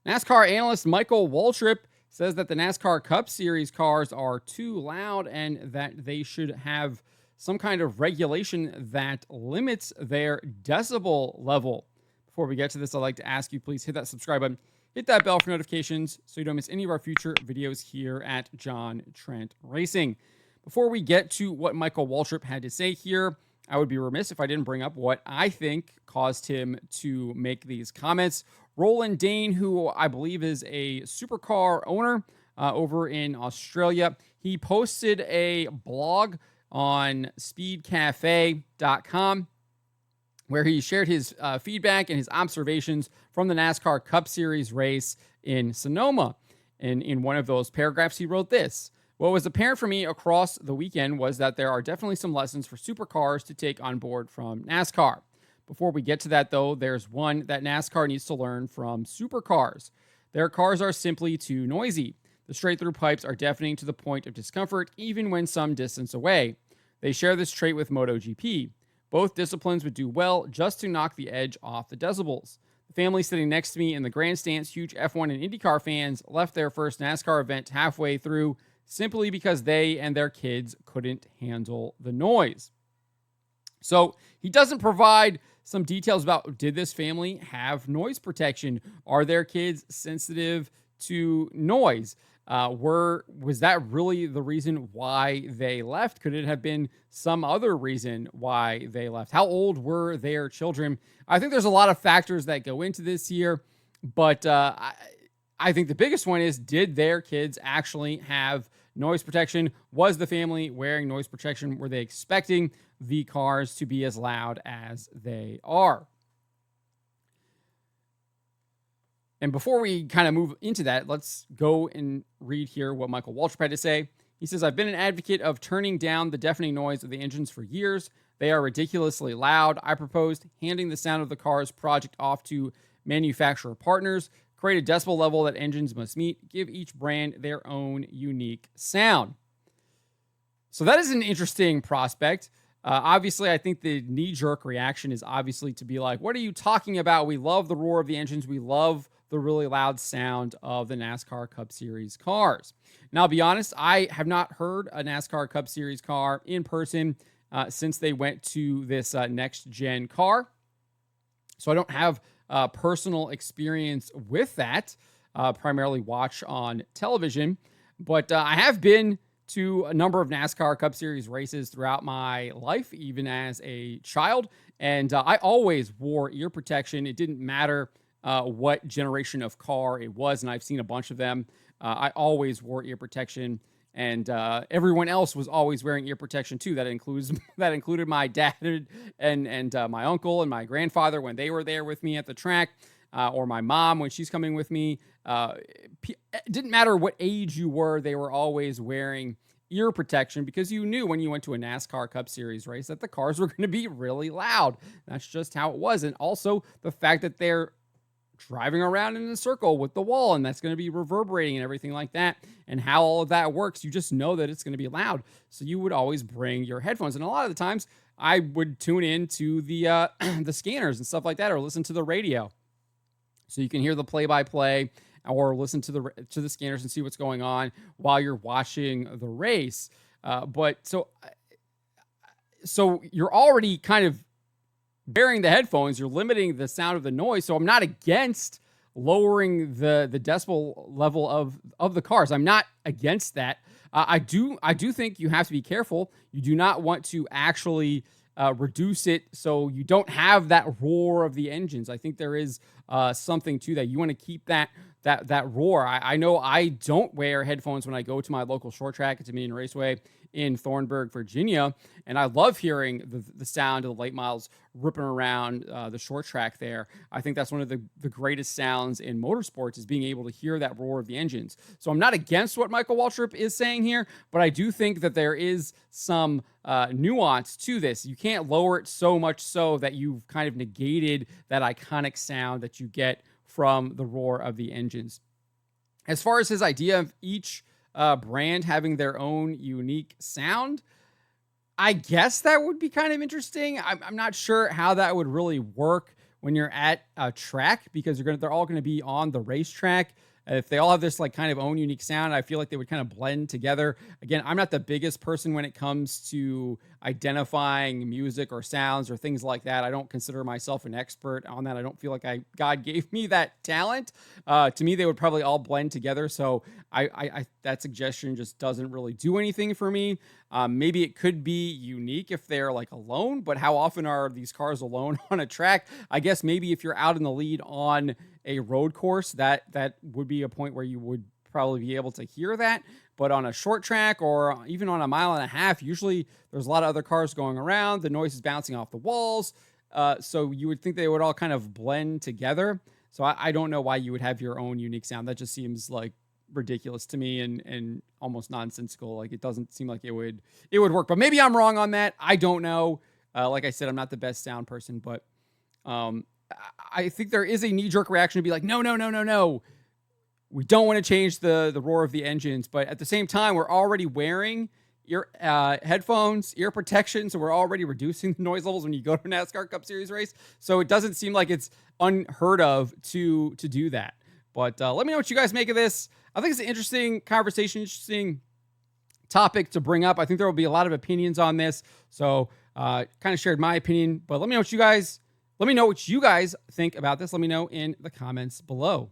NASCAR analyst Michael Waltrip says that the NASCAR Cup Series cars are too loud and that they should have some kind of regulation that limits their decibel level. Before we get to this, I'd like to ask you, please hit that subscribe button, hit that bell for notifications so you don't miss any of our future videos here at John Trent Racing. Before we get to what Michael Waltrip had to say here, I would be remiss if I didn't bring up what I think caused him to make these comments. Roland Dane, who I believe is a supercar owner over in Australia, he posted a blog on speedcafe.com where he shared his feedback and his observations from the NASCAR Cup Series race in Sonoma. And in one of those paragraphs, he wrote this: "What was apparent for me across the weekend was that there are definitely some lessons for supercars to take on board from NASCAR. Before we get to that, though, there's one that NASCAR needs to learn from supercars. Their cars are simply too noisy. The straight-through pipes are deafening to the point of discomfort, even when some distance away. They share this trait with MotoGP. Both disciplines would do well just to knock the edge off the decibels. The family sitting next to me in the grandstands, huge F1 and IndyCar fans, left their first NASCAR event halfway through simply because they and their kids couldn't handle the noise." So he doesn't provide some details about, did this family have noise protection? Are their kids sensitive to noise? Was that really the reason why they left? Could it have been some other reason why they left? How old were their children? I think there's a lot of factors that go into this here, but I think the biggest one is, did their kids actually have noise protection? Was the family wearing noise protection? Were they expecting the cars to be as loud as they are? And before we kind of move into that, let's go and read here what Michael Waltrip had to say. He says, "I've been an advocate of turning down the deafening noise of the engines for years. They are ridiculously loud. I proposed handing the sound of the cars project off to manufacturer partners, create a decibel level that engines must meet, give each brand their own unique sound." So that is an interesting prospect. Obviously, I think the knee-jerk reaction is obviously to be like, what are you talking about? We love the roar of the engines. We love the really loud sound of the NASCAR Cup Series cars. Now, I'll be honest, I have not heard a NASCAR Cup Series car in person since they went to this next-gen car. So I don't have personal experience with that, primarily watch on television. But I have been to a number of NASCAR Cup Series races throughout my life, even as a child. And I always wore ear protection. It didn't matter what generation of car it was, and I've seen a bunch of them. I always wore ear protection, and everyone else was always wearing ear protection too. That included my dad and my uncle and my grandfather when they were there with me at the track, or my mom when she's coming with me. It didn't matter what age you were; they were always wearing ear protection because you knew when you went to a NASCAR Cup Series race that the cars were going to be really loud. That's just how it was, and also the fact that they're driving around in a circle with the wall, and that's going to be reverberating and everything like that, and how all of that works. You just know that it's going to be loud. So you would always bring your headphones. And a lot of the times I would tune in to the the scanners and stuff like that, or listen to the radio so you can hear the play-by-play, or listen to the scanners and see what's going on while you're watching the race. So you're already kind of wearing the headphones, you're limiting the sound of the noise. So I'm not against lowering the decibel level of the cars. I'm not against that. I do think you have to be careful. You do not want to actually reduce it so you don't have that roar of the engines. I think there is something to that. You want to keep that roar. I know I don't wear headphones when I go to my local short track at Dominion Raceway in Thornburg, Virginia, and I love hearing the sound of the late models ripping around the short track there. I think that's one of the greatest sounds in motorsports, is being able to hear that roar of the engines. So I'm not against what Michael Waltrip is saying here, but I do think that there is some nuance to this. You can't lower it so much so that you've kind of negated that iconic sound that you get from the roar of the engines. As far as his idea of each brand having their own unique sound, I guess that would be kind of interesting. I'm not sure how that would really work when you're at a track, because they're all going to be on the racetrack. If they all have this like kind of own unique sound, I feel like they would kind of blend together. Again, I'm not the biggest person when it comes to identifying music or sounds or things like that. I don't consider myself an expert on that. I don't feel like God gave me that talent. To me, they would probably all blend together. So I that suggestion just doesn't really do anything for me. Maybe it could be unique if they're like alone, but how often are these cars alone on a track? I guess maybe if you're out in the lead on a road course, that would be a point where you would probably be able to hear that. But on a short track or even on a mile and a half, usually there's a lot of other cars going around. The noise is bouncing off the walls. So you would think they would all kind of blend together. So I don't know why you would have your own unique sound. That just seems like ridiculous to me and almost nonsensical. Like it doesn't seem like it would work. But maybe I'm wrong on that. I don't know. Like I said, I'm not the best sound person, but I think there is a knee-jerk reaction to be like, no. We don't want to change the roar of the engines, but at the same time, we're already wearing ear headphones, ear protection, so we're already reducing the noise levels when you go to a NASCAR Cup Series race. So it doesn't seem like it's unheard of to do that. But let me know what you guys make of this. I think it's an interesting conversation, interesting topic to bring up. I think there will be a lot of opinions on this, so kind of shared my opinion. But let me know what you guys think about this. Let me know in the comments below.